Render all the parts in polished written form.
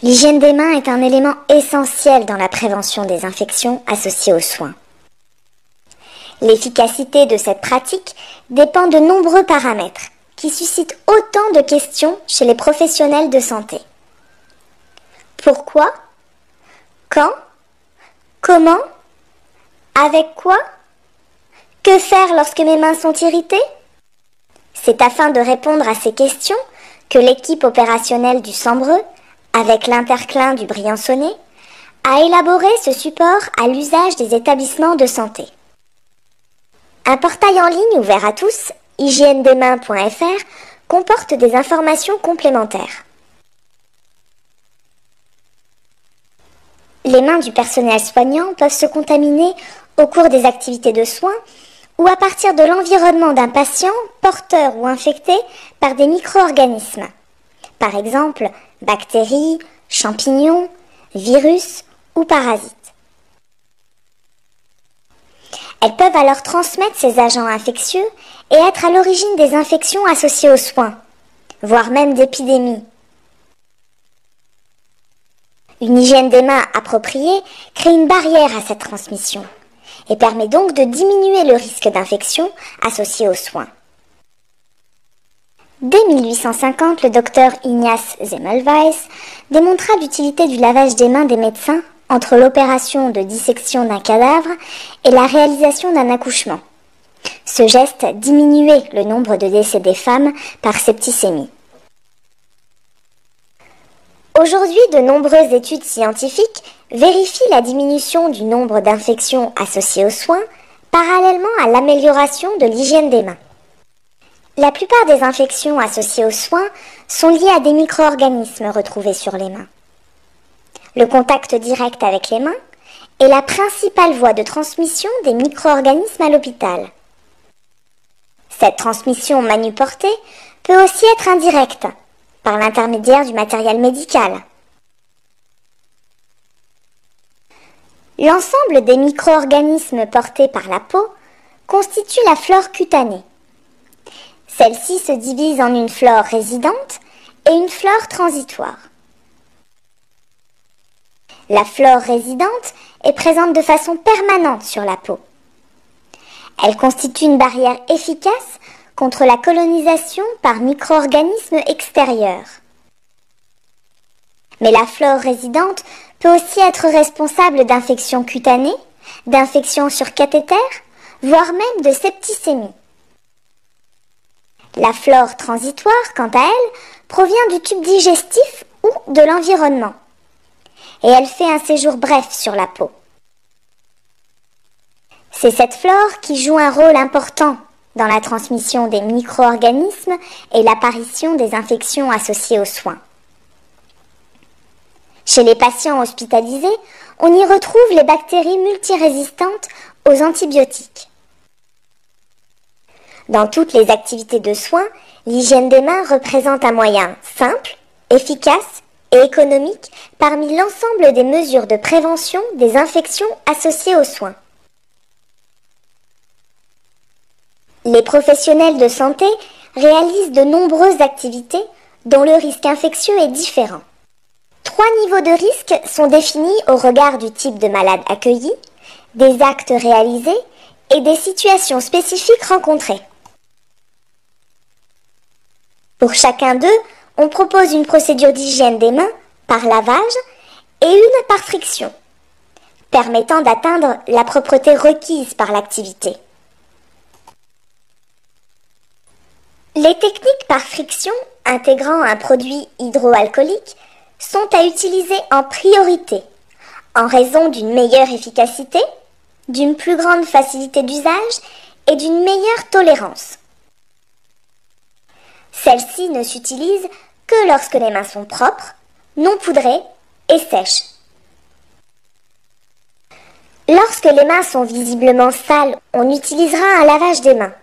L'hygiène des mains est un élément essentiel dans la prévention des infections associées aux soins. L'efficacité de cette pratique dépend de nombreux paramètres qui suscitent autant de questions chez les professionnels de santé. Pourquoi? Quand? Comment? Avec quoi? Que faire lorsque mes mains sont irritées? C'est afin de répondre à ces questions que l'équipe opérationnelle du Sambreux, avec l'Interclin du Briançonnais, a élaboré ce support à l'usage des établissements de santé. Un portail en ligne ouvert à tous, hygiènedesmains.fr, comporte des informations complémentaires. Les mains du personnel soignant peuvent se contaminer au cours des activités de soins ou à partir de l'environnement d'un patient porteur ou infecté par des micro-organismes. Par exemple, bactéries, champignons, virus ou parasites. Elles peuvent alors transmettre ces agents infectieux et être à l'origine des infections associées aux soins, voire même d'épidémies. Une hygiène des mains appropriée crée une barrière à cette transmission et permet donc de diminuer le risque d'infection associé aux soins. Dès 1850, le docteur Ignaz Semmelweis démontra l'utilité du lavage des mains des médecins entre l'opération de dissection d'un cadavre et la réalisation d'un accouchement. Ce geste diminuait le nombre de décès des femmes par septicémie. Aujourd'hui, de nombreuses études scientifiques vérifient la diminution du nombre d'infections associées aux soins parallèlement à l'amélioration de l'hygiène des mains. La plupart des infections associées aux soins sont liées à des micro-organismes retrouvés sur les mains. Le contact direct avec les mains est la principale voie de transmission des micro-organismes à l'hôpital. Cette transmission manuportée peut aussi être indirecte, par l'intermédiaire du matériel médical. L'ensemble des micro-organismes portés par la peau constitue la flore cutanée. Celle-ci se divise en une flore résidente et une flore transitoire. La flore résidente est présente de façon permanente sur la peau. Elle constitue une barrière efficace contre la colonisation par micro-organismes extérieurs. Mais la flore résidente peut aussi être responsable d'infections cutanées, d'infections sur cathéter, voire même de septicémie. La flore transitoire, quant à elle, provient du tube digestif ou de l'environnement. Et elle fait un séjour bref sur la peau. C'est cette flore qui joue un rôle important dans la transmission des micro-organismes et l'apparition des infections associées aux soins. Chez les patients hospitalisés, on y retrouve les bactéries multirésistantes aux antibiotiques. Dans toutes les activités de soins, l'hygiène des mains représente un moyen simple, efficace et économique parmi l'ensemble des mesures de prévention des infections associées aux soins. Les professionnels de santé réalisent de nombreuses activités dont le risque infectieux est différent. 3 niveaux de risque sont définis au regard du type de malade accueilli, des actes réalisés et des situations spécifiques rencontrées. Pour chacun d'eux, on propose une procédure d'hygiène des mains par lavage et une par friction, permettant d'atteindre la propreté requise par l'activité. Les techniques par friction intégrant un produit hydroalcoolique sont à utiliser en priorité en raison d'une meilleure efficacité, d'une plus grande facilité d'usage et d'une meilleure tolérance. Celle-ci ne s'utilise que lorsque les mains sont propres, non poudrées et sèches. Lorsque les mains sont visiblement sales, on utilisera un lavage des mains.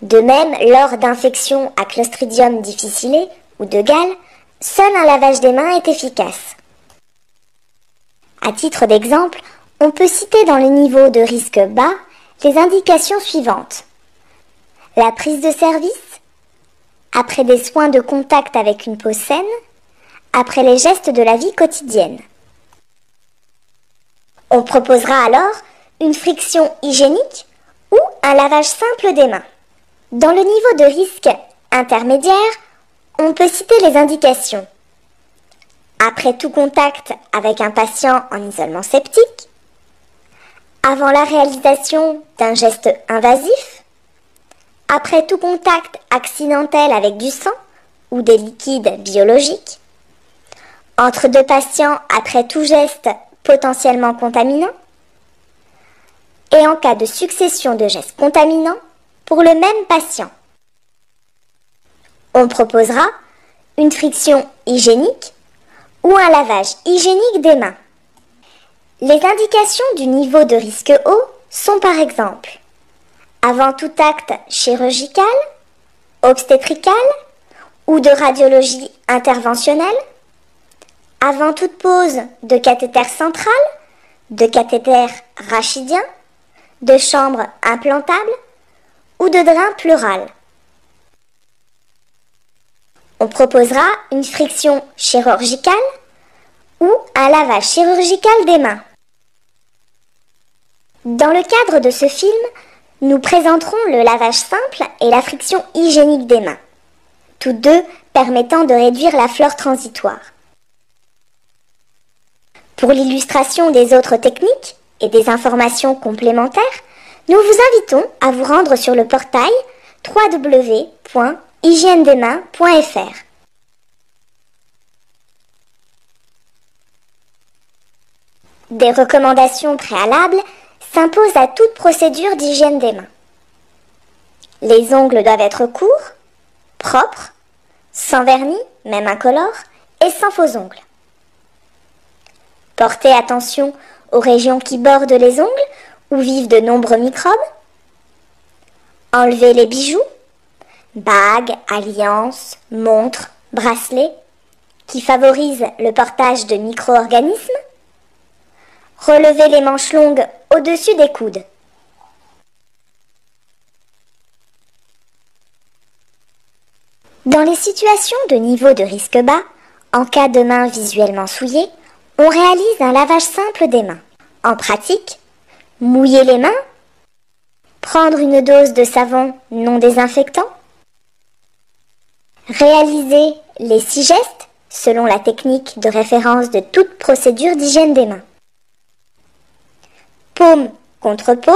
De même, lors d'infections à Clostridium difficile ou de Galles, seul un lavage des mains est efficace. À titre d'exemple, on peut citer dans le niveau de risque bas les indications suivantes. La prise de service, après des soins de contact avec une peau saine, après les gestes de la vie quotidienne. On proposera alors une friction hygiénique ou un lavage simple des mains. Dans le niveau de risque intermédiaire, on peut citer les indications. Après tout contact avec un patient en isolement septique, avant la réalisation d'un geste invasif, après tout contact accidentel avec du sang ou des liquides biologiques, entre deux patients après tout geste potentiellement contaminant, et en cas de succession de gestes contaminants pour le même patient. On proposera une friction hygiénique ou un lavage hygiénique des mains. Les indications du niveau de risque haut sont par exemple avant tout acte chirurgical, obstétrical ou de radiologie interventionnelle, avant toute pose de cathéter central, de cathéter rachidien, de chambre implantable ou de drain pleural. On proposera une friction chirurgicale ou un lavage chirurgical des mains. Dans le cadre de ce film, nous présenterons le lavage simple et la friction hygiénique des mains, tous deux permettant de réduire la flore transitoire. Pour l'illustration des autres techniques et des informations complémentaires, nous vous invitons à vous rendre sur le portail www.hygienedesmains.fr. Des recommandations préalables s'imposent à toute procédure d'hygiène des mains. Les ongles doivent être courts, propres, sans vernis, même incolore, et sans faux ongles. Portez attention aux régions qui bordent les ongles où vivent de nombreux microbes. Enlevez les bijoux, bagues, alliances, montres, bracelets, qui favorisent le portage de micro-organismes. Relevez les manches longues au-dessus des coudes. Dans les situations de niveau de risque bas, en cas de mains visuellement souillées, on réalise un lavage simple des mains. En pratique, mouiller les mains, prendre une dose de savon non désinfectant, réaliser les 6 gestes selon la technique de référence de toute procédure d'hygiène des mains. Paume contre paume,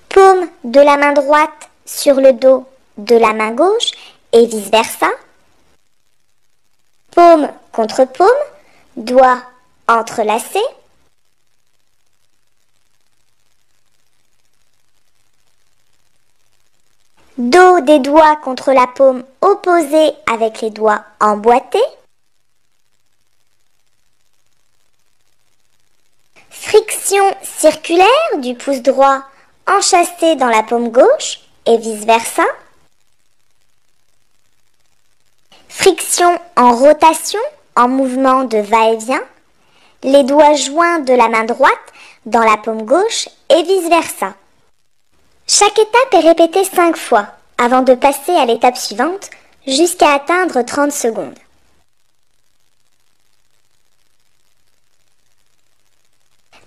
paume de la main droite sur le dos de la main gauche et vice-versa, paume contre paume, doigts entrelacés, dos des doigts contre la paume opposée avec les doigts emboîtés, friction circulaire du pouce droit enchâssé dans la paume gauche et vice-versa, friction en rotation, en mouvement de va-et-vient, les doigts joints de la main droite dans la paume gauche et vice-versa. Chaque étape est répétée 5 fois avant de passer à l'étape suivante jusqu'à atteindre 30 secondes.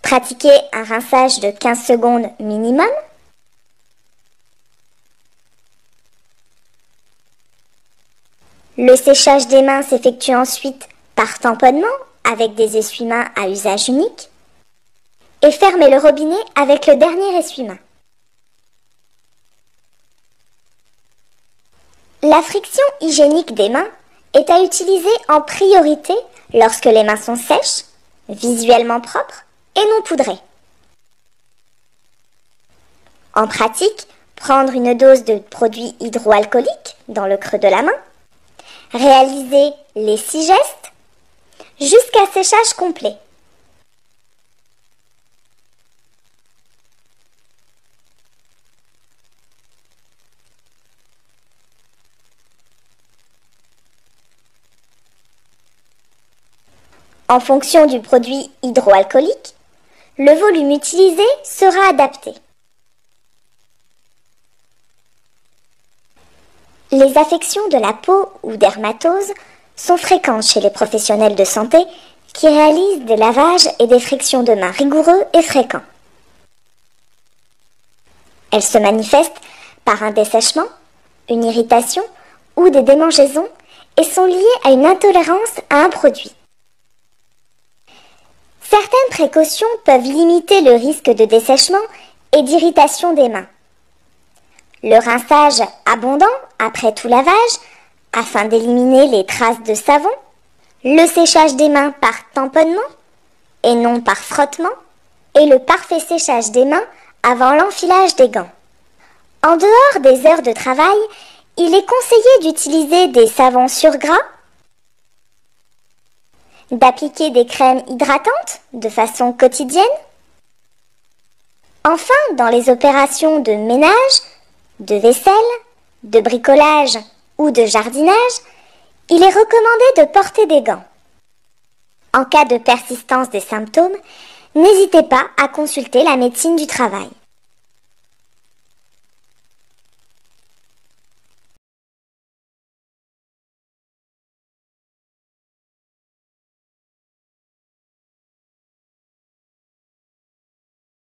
Pratiquez un rinçage de 15 secondes minimum. Le séchage des mains s'effectue ensuite par tamponnement avec des essuie-mains à usage unique et fermez le robinet avec le dernier essuie-main. La friction hygiénique des mains est à utiliser en priorité lorsque les mains sont sèches, visuellement propres et non poudrées. En pratique, prendre une dose de produit hydroalcoolique dans le creux de la main, réaliser les 6 gestes jusqu'à séchage complet. En fonction du produit hydroalcoolique, le volume utilisé sera adapté. les affections de la peau ou dermatoses sont fréquentes chez les professionnels de santé qui réalisent des lavages et des frictions de mains rigoureux et fréquents. Elles se manifestent par un dessèchement, une irritation ou des démangeaisons et sont liées à une intolérance à un produit. Certaines précautions peuvent limiter le risque de dessèchement et d'irritation des mains. Le rinçage abondant après tout lavage, afin d'éliminer les traces de savon, le séchage des mains par tamponnement et non par frottement, et le parfait séchage des mains avant l'enfilage des gants. En dehors des heures de travail, il est conseillé d'utiliser des savons sur gras, d'appliquer des crèmes hydratantes de façon quotidienne. Enfin, dans les opérations de ménage, de vaisselle, de bricolage ou de jardinage, il est recommandé de porter des gants. En cas de persistance des symptômes, n'hésitez pas à consulter la médecine du travail.